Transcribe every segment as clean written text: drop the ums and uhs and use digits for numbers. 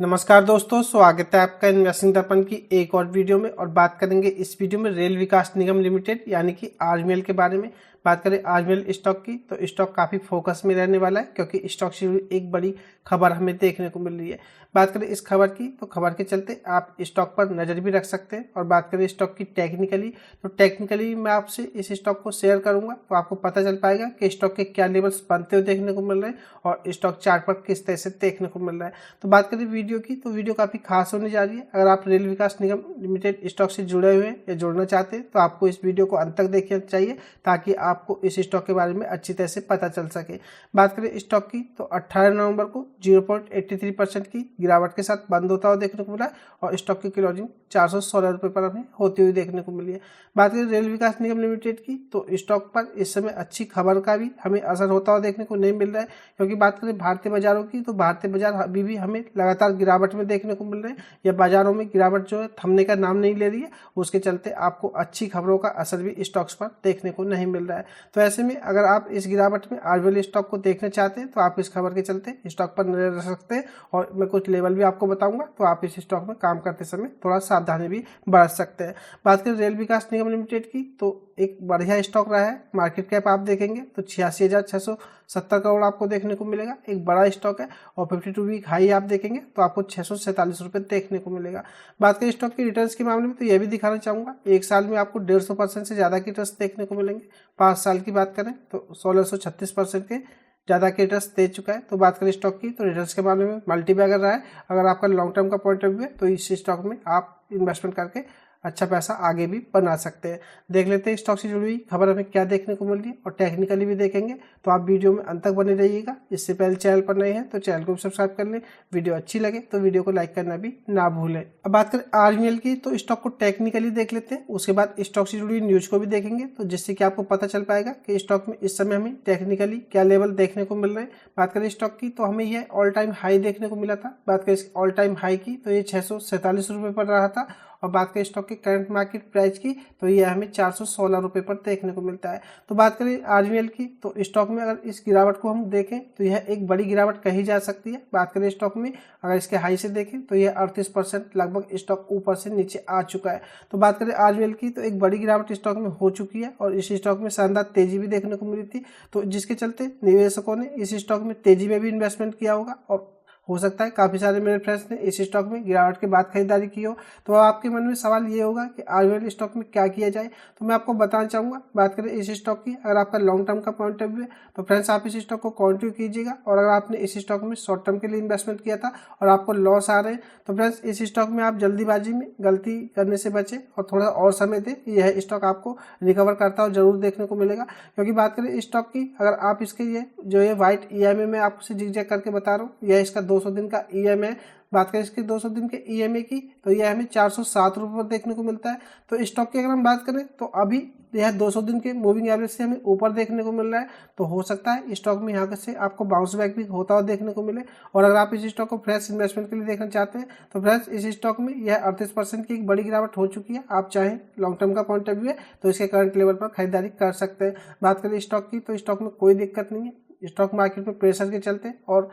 नमस्कार दोस्तों, स्वागत है आपका इन्वेस्टिंग दर्पण की एक और वीडियो में। और बात करेंगे इस वीडियो में रेल विकास निगम लिमिटेड यानी कि आरवीएल के बारे में। बात करें आरवीएल स्टॉक की तो स्टॉक काफ़ी फोकस में रहने वाला है क्योंकि स्टॉक से जुड़ी एक बड़ी खबर हमें देखने को मिल रही है। बात करें इस खबर की तो खबर के चलते आप स्टॉक पर नज़र भी रख सकते हैं। और बात करें स्टॉक की टेक्निकली तो टेक्निकली मैं आपसे इस स्टॉक को शेयर करूंगा तो आपको पता चल पाएगा कि स्टॉक के क्या लेवल्स बनते हुए देखने को मिल रहे हैं और स्टॉक चार्ट पर किस तरह से देखने को मिल रहा है। तो बात करें वीडियो की तो वीडियो काफ़ी खास होने जा रही है। अगर आप रेल विकास निगम लिमिटेड स्टॉक से जुड़े हुए हैं या जुड़ना चाहते हैं तो आपको इस वीडियो को अंत तक देखना चाहिए ताकि आपको इस स्टॉक के बारे में अच्छी तरह से पता चल सके। बात करें स्टॉक की तो 18 नवंबर को 0.83% की गिरावट के साथ बंद होता हुआ देखने को मिला और स्टॉक की क्लोजिंग 416 रुपये पर हमें होती हुई देखने को मिली है। बात करें रेल विकास निगम लिमिटेड की तो स्टॉक पर इस समय अच्छी खबर का भी हमें असर होता हुआ देखने को नहीं मिल रहा है क्योंकि बात करें भारतीय बाजारों की तो भारतीय बाजार अभी भी हमें लगातार गिरावट में देखने को मिल रहे हैं या बाजारों में गिरावट जो है थमने का नाम नहीं ले रही है। उसके चलते आपको अच्छी खबरों का असर भी स्टॉक्स पर देखने को नहीं मिल रहा है। तो ऐसे में अगर आप इस गिरावट में आरवीएल स्टॉक को देखना चाहते हैं तो आप इस खबर के चलते स्टॉक पर नजर रख सकते हैं और मैं कुछ लेवल भी आपको बताऊंगा तो आप इस स्टॉक में काम करते समय थोड़ा सावधानी भी बरत सकते हैं। बात करें रेल विकास निगम लिमिटेड की तो एक बढ़िया स्टॉक रहा है। मार्केट कैप आप देखेंगे तो 86,670 करोड़ आपको देखने को मिलेगा, एक बड़ा स्टॉक है। और 52 वीक हाई आप देखेंगे तो आपको 647 रुपये देखने को मिलेगा। बात करें स्टॉक के रिटर्न्स के मामले में तो यह भी दिखाना चाहूँगा एक साल में आपको 150% से ज़्यादा के रिटर्न्स देखने को मिलेंगे। 5 साल की बात करें तो 1636% के ज़्यादा के रिटर्न्स दे चुका है। तो बात करें स्टॉक की तो रिटर्न्स के मामले में मल्टी बैगर रहा है। अगर आपका लॉन्ग टर्म का पॉइंट ऑफ व्यू है तो इस स्टॉक में आप इन्वेस्टमेंट करके अच्छा पैसा आगे भी बना सकते हैं। देख लेते हैं स्टॉक से जुड़ी हुई खबर हमें क्या देखने को मिल रही है और टेक्निकली भी देखेंगे। तो आप वीडियो में अंत तक बने रहिएगा। इससे पहले चैनल पर नए हैं तो चैनल को भी सब्सक्राइब कर लें। वीडियो अच्छी लगे तो वीडियो को लाइक करना भी ना भूलें। अब बात करें आरवीएल की तो स्टॉक को टेक्निकली देख लेते हैं, उसके बाद स्टॉक से जुड़ी न्यूज को भी देखेंगे तो जिससे कि आपको पता चल पाएगा कि स्टॉक में इस समय हमें टेक्निकली क्या लेवल देखने को मिल रहे हैं। बात करें स्टॉक की तो हमें यह ऑल टाइम हाई देखने को मिला था। बात करें ऑल टाइम हाई की तो ये 647 रुपये पर रहा था। और बात करें स्टॉक के करंट मार्केट प्राइस की तो ये हमें 416 रुपये पर देखने को मिलता है। तो बात करें आरवीएल की तो स्टॉक में अगर इस गिरावट को हम देखें तो यह एक बड़ी गिरावट कही जा सकती है। बात करें स्टॉक में अगर इसके हाई से देखें तो यह 38% लगभग स्टॉक ऊपर से नीचे आ चुका है। तो बात करें आरवीएल की तो एक बड़ी गिरावट स्टॉक में हो चुकी है और इस स्टॉक में शानदार तेजी भी देखने को मिली थी। तो जिसके चलते निवेशकों ने इस स्टॉक में तेजी में भी इन्वेस्टमेंट किया होगा और हो सकता है काफ़ी सारे मेरे फ्रेंड्स ने इस स्टॉक में गिरावट के बाद खरीदारी की हो। तो आपके मन में सवाल ये होगा कि आरवीएल स्टॉक में क्या किया जाए। तो मैं आपको बताना चाहूँगा। बात करें इस स्टॉक की अगर आपका लॉन्ग टर्म का पॉइंट ऑफ व्यू है तो फ्रेंड्स आप इस स्टॉक को कंटिन्यू कीजिएगा। और अगर आपने इस स्टॉक में शॉर्ट टर्म के लिए इन्वेस्टमेंट किया था और आपको लॉस आ रहे हैं तो फ्रेंड्स इस स्टॉक में आप जल्दीबाजी में गलती करने से बचें और थोड़ा और समय दें। यह स्टॉक आपको रिकवर करता हुआ जरूर देखने को मिलेगा। क्योंकि बात करें इस स्टॉक की अगर आप इसके ये जो ये व्हाइट ईएमए में आपसे जिग करके बता रहा हूँ, यह इसका 200 दिन का ईएमए। बात करें इसके 200 दिन के ईएमए की तो यह हमें 407 रुपये पर देखने को मिलता है। तो स्टॉक की अगर हम बात करें तो अभी यह 200 दिन के मूविंग एवरेज से हमें ऊपर देखने को मिल रहा है। तो हो सकता है स्टॉक में यहाँ से आपको बाउंस बैक भी होता हुआ देखने को मिले। और अगर आप इस स्टॉक को फ्रेश इन्वेस्टमेंट के लिए देखना चाहते हैं तो फ्रेश इस स्टॉक में यह 38% की एक बड़ी गिरावट हो चुकी है। आप चाहें लॉन्ग टर्म का पॉइंट ऑफ व्यू है तो इसके करंट लेवल पर खरीदारी कर सकते हैं। बात करें स्टॉक की तो स्टॉक में कोई दिक्कत नहीं है। स्टॉक मार्केट में प्रेशर के चलते और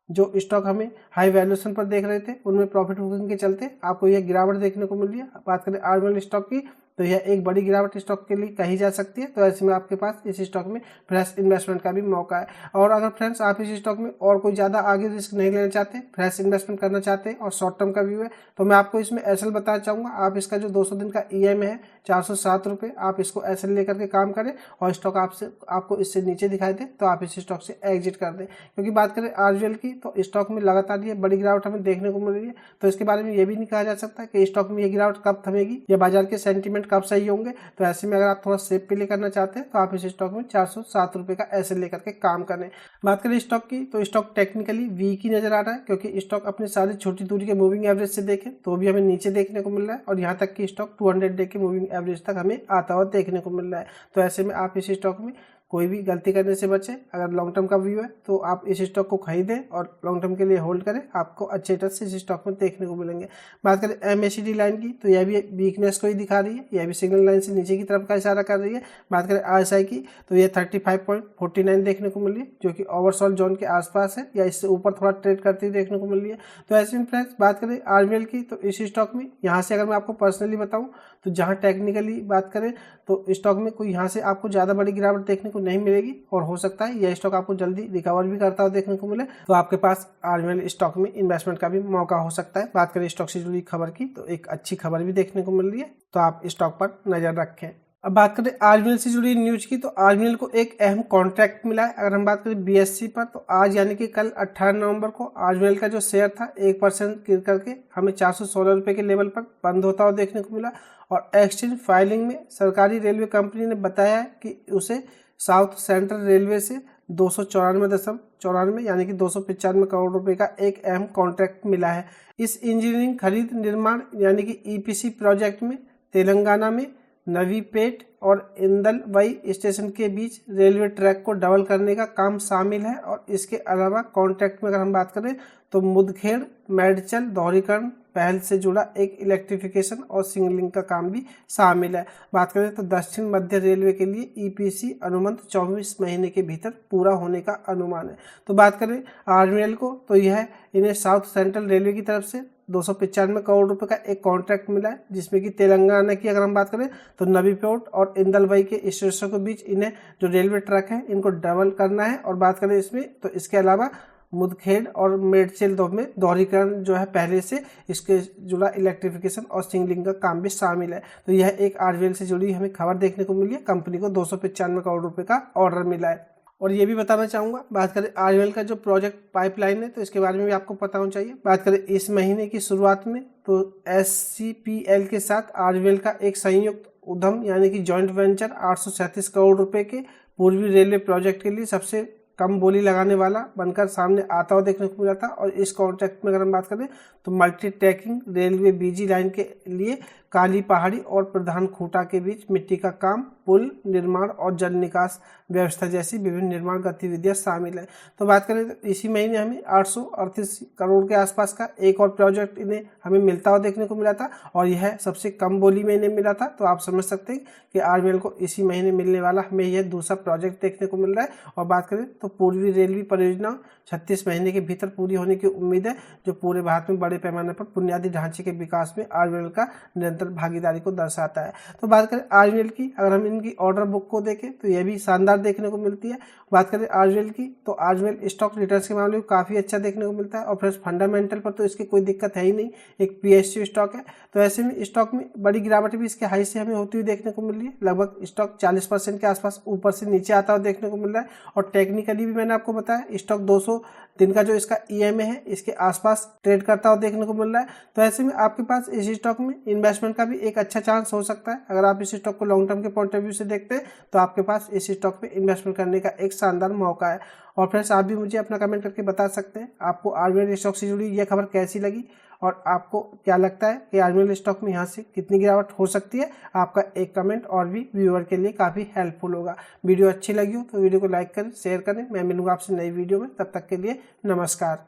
जो स्टॉक हमें हाई वैल्यूएशन पर देख रहे थे उनमें प्रॉफिट बुकिंग के चलते आपको यह गिरावट देखने को मिल रही है। बात करें आरवीएल स्टॉक की तो यह एक बड़ी गिरावट स्टॉक के लिए कही जा सकती है। तो ऐसे में आपके पास इस स्टॉक में फ्रेश इन्वेस्टमेंट का भी मौका है। और अगर फ्रेंड्स आप इस स्टॉक में और कोई ज़्यादा आगे रिस्क नहीं लेना चाहते, फ्रेश इन्वेस्टमेंट करना चाहते हैं और शॉर्ट टर्म का व्यू है तो मैं आपको इसमें एसएल बताना चाहूँगा। आप इसका जो 200 दिन का ईएमए है 407 रुपये, आप इसको एसएल लेकर के काम करें और स्टॉक आपको इससे नीचे दिखाई दे तो आप इस स्टॉक से एग्जिट कर दें। क्योंकि बात करें आरवीएल की तो स्टॉक में लगातार ये बड़ी गिरावट हमें देखने को मिल रही है। तो इसके बारे में ये भी नहीं कहा जा सकता कि स्टॉक में ये गिरावट कब थमेगी या बाजार के सेंटीमेंट कब सही होंगे। तो ऐसे में अगर आप थोड़ा सेफ पे ले करना चाहते हैं तो आप इस स्टॉक में 407 रुपये का ऐसे लेकर के काम करें। बात करें स्टॉक की तो स्टॉक टेक्निकली वीक ही नजर आ रहा है क्योंकि स्टॉक अपने सारी छोटी दूरी के मूविंग एवरेज से देखें तो भी हमें नीचे देखने को मिल रहा है और यहाँ तक कि स्टॉक 200 डे के मूविंग एवरेज तक हमें आता हुआ देखने को मिल रहा है। तो ऐसे में आप इस स्टॉक में कोई भी गलती करने से बचे। अगर लॉन्ग टर्म का व्यू है तो आप इस स्टॉक को खरीदें और लॉन्ग टर्म के लिए होल्ड करें, आपको अच्छे रिटर्न्स इस स्टॉक में देखने को मिलेंगे। बात करें MACD लाइन की तो यह भी वीकनेस को ही दिखा रही है, यह भी सिग्नल लाइन से नीचे की तरफ का इशारा कर रही है। बात करें RSI की तो यह 35.49 देखने को मिल रही है, जो कि ओवरसोल्ड जोन के आसपास है या इससे ऊपर थोड़ा ट्रेड करती देखने को मिल रही है। तो ऐसे में फ्रेंड्स बात करें RVL की तो इस स्टॉक में यहाँ से अगर मैं आपको पर्सनली बताऊँ तो जहाँ टेक्निकली बात करें तो स्टॉक में कोई यहाँ से आपको ज़्यादा बड़ी गिरावट देखने को नहीं मिलेगी और हो सकता है यह स्टॉक आपको जल्दी रिकवर भी करता हुआ देखने को मिले, तो आपके पास RVL स्टॉक में इन्वेस्टमेंट का भी मौका हो सकता है। बात करें स्टॉक से जुड़ी खबर की तो एक अच्छी खबर भी देखने को मिल रही है, तो आप स्टॉक पर नजर रखें। अब बात करें RVL से जुड़ी न्यूज की तो RVL को एक अहम कॉन्ट्रैक्ट मिला है। अगर हम बात करें BSE पर तो आज यानी कि कल 18 नवंबर को RVL का जो शेयर था 1% गिर करके हमें 416 रुपये के लेवल पर बंद होता हुआ देखने को मिला। और एक्सचेंज फाइलिंग में सरकारी रेलवे कंपनी ने बताया है कि उसे साउथ सेंट्रल रेलवे से 294.94 यानी कि 295 करोड़ रुपए का एक अहम कॉन्ट्रैक्ट मिला है। इस इंजीनियरिंग खरीद निर्माण यानी कि EPC प्रोजेक्ट में तेलंगाना में नवीपेट और इंदलवई स्टेशन के बीच रेलवे ट्रैक को डबल करने का काम शामिल है। और इसके अलावा कॉन्ट्रैक्ट में अगर हम बात करें तो मुदखेड़ मेडचल दोहरीकरण पहल से जुड़ा एक इलेक्ट्रिफिकेशन और सिग्नलिंग का काम भी शामिल है। बात करें तो दक्षिण मध्य रेलवे के लिए EPC अनुबंध 24 महीने के भीतर पूरा होने का अनुमान है। तो बात करें RVL को तो यह इन्हें साउथ सेंट्रल रेलवे की तरफ से 295 करोड़ रुपए का एक कॉन्ट्रैक्ट मिला है, जिसमें कि तेलंगाना की अगर हम बात करें तो नवीपेट और इंदलवई के स्टेशनों के बीच इन्हें जो रेलवे ट्रैक है इनको डबल करना है। और बात करें इसमें तो इसके अलावा मुदखेड़ और मेडचल में दोहरीकरण जो है पहले से इसके जुड़ा इलेक्ट्रिफिकेशन और सिग्नलिंग का काम भी शामिल है। तो यह एक RVL से जुड़ी हमें खबर देखने को मिली है। कंपनी को 295 करोड़ रुपए का ऑर्डर मिला है। और ये भी बताना चाहूँगा, बात करें RVL का जो प्रोजेक्ट पाइपलाइन है तो इसके बारे में भी आपको पता होना चाहिए। बात करें इस महीने की शुरुआत में तो SCPL के साथ RVL का एक संयुक्त उद्यम यानी कि जॉइंट वेंचर 837 करोड़ रुपए के पूर्वी रेलवे प्रोजेक्ट के लिए सबसे कम बोली लगाने वाला बनकर सामने आता हुआ देखने को मिला था। और इस कॉन्ट्रैक्ट में अगर हम बात करें तो multi tracking railway BG line के लिए काली पहाड़ी और प्रधान खूंटा के बीच मिट्टी का काम, पुल निर्माण और जल निकास व्यवस्था जैसी विभिन्न निर्माण गतिविधियां शामिल है। तो बात करें तो इसी महीने हमें 838 करोड़ के आसपास का एक और प्रोजेक्ट इन्हें हमें मिलता हुआ देखने को मिला था और यह सबसे कम बोली में इन्हें मिला था। तो आप समझ सकते हैं कि RVL को इसी महीने मिलने वाला हमें यह दूसरा प्रोजेक्ट देखने को मिल रहा है। और बात करें तो पूर्वी रेलवे परियोजना 36 महीने के भीतर पूरी होने की उम्मीद है, जो पूरे भारत में बड़े पैमाने पर बुनियादी ढांचे के विकास में RVL का निरंतर भागीदारी को दर्शाता है। तो बात करें RVL की, अगर हम इनकी ऑर्डर बुक को देखें तो यह भी शानदार देखने को मिलती है। बात करें RVL की तो RVL स्टॉक रिटर्न्स के मामले में काफ़ी अच्छा देखने को मिलता है और फिर फंडामेंटल पर तो इसकी कोई दिक्कत है ही नहीं, एक PSU स्टॉक है। तो ऐसे में स्टॉक में बड़ी गिरावट भी इसके हाई से हमें होती हुई देखने को मिल रही है। लगभग स्टॉक 40% के आसपास ऊपर से नीचे आता हुआ देखने को मिल रहा है। और टेक्निकली भी मैंने आपको बताया स्टॉक 200 दिन का जो इसका EMA है इसके आसपास ट्रेड करता हुआ देखने को मिल रहा है। तो ऐसे में आपके पास इस स्टॉक में इन्वेस्टमेंट का भी एक अच्छा चांस हो सकता है। अगर आप इस स्टॉक को लॉन्ग टर्म के पॉइंट ऑफ व्यू से देखते हैं तो आपके पास इस स्टॉक पे इन्वेस्टमेंट करने का एक शानदार मौका है। और फ्रेंड्स आप भी मुझे अपना कमेंट करके बता सकते हैं आपको RVL स्टॉक से जुड़ी यह खबर कैसी लगी और आपको क्या लगता है कि RVL स्टॉक में यहाँ से कितनी गिरावट हो सकती है। आपका एक कमेंट और भी व्यूअर के लिए काफ़ी हेल्पफुल होगा। वीडियो अच्छी लगी हो तो वीडियो को लाइक करें, शेयर करें। मैं मिलूंगा आपसे नई वीडियो में, तब तक के लिए नमस्कार।